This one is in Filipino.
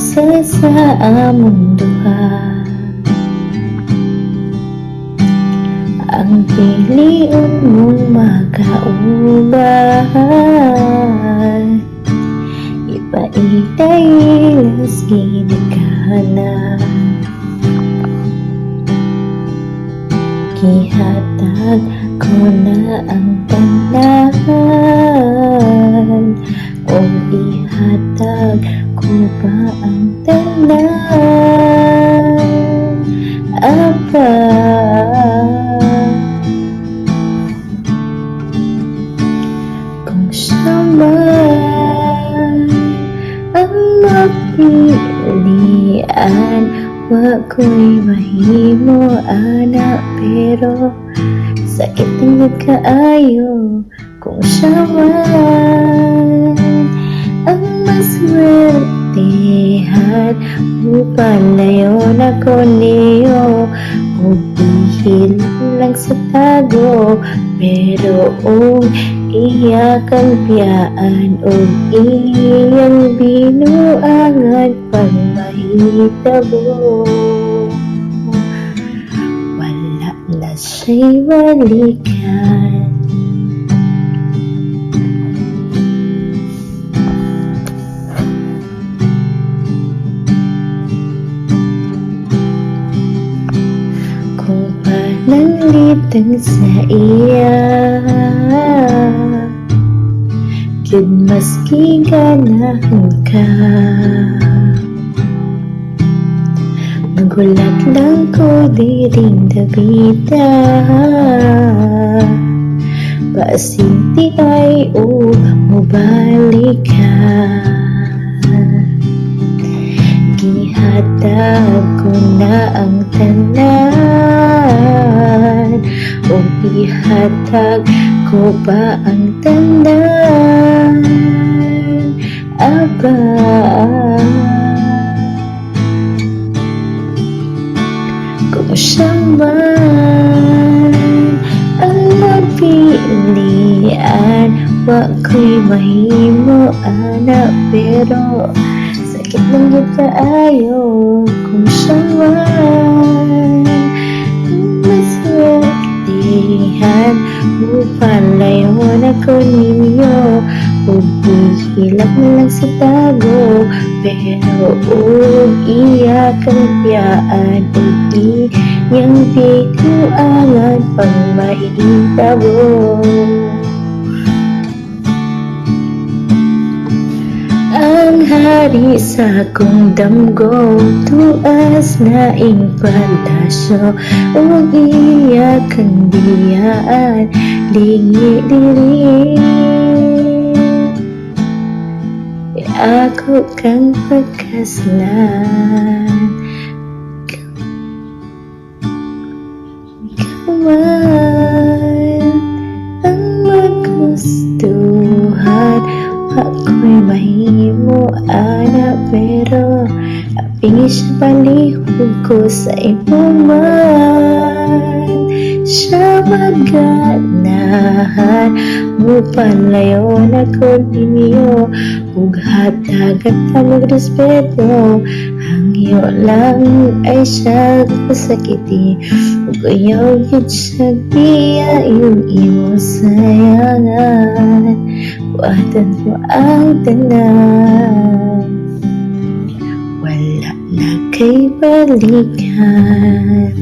sa among duha. Ang piliun mong makauban, ipaitay ilas ginikanan. Gihatag ko na ang tanan, o ihatag ko ba ang tanan, Aba? Kung siya man ang mapilian, wa ko'y mahimo ana, pero sakit tingid kaayo. Kung siya man ang maswertehan, upalayo na ko niyo, bihil lang sa tago, pero iya kang biyaan o iyang binuangan pag mahitabo. Wala na siya'y balikan. Kung pananglitan sa iya, yun maski ganahan ka, magulat lang ko di rin dabita. Pasinti ay mubalik ka, gihatag ko na ang tanan, o ihatag ko ba ang tanan, Aba? Kung siya man ang mapilian, wa ko'y mahimo ana, pero sakit lang yun kaayo. Kung siya man maswertihan, upalayo na ko ninyo, hilak lang sa tago, pero iya kang biyaan o iyang bituangan pang mahitabo. Ang hari sa akong damgo, tuas na ing pantasyo, o iya kang biyaan, lingi diri. Ako kang pagkaslan, ikaw man ang magustuhan, ako'y mahimo ana, pero aping siya palihog ko sa imo man. Siya maganahan, upalayo na ko ninyo, ug hatagan ta magrespeto. Ang iyo lang ay siya kasakiti, ug ayaw yun siya diya yung imo sayangan. Buhatan mo ang tanan, wala na kay balikan.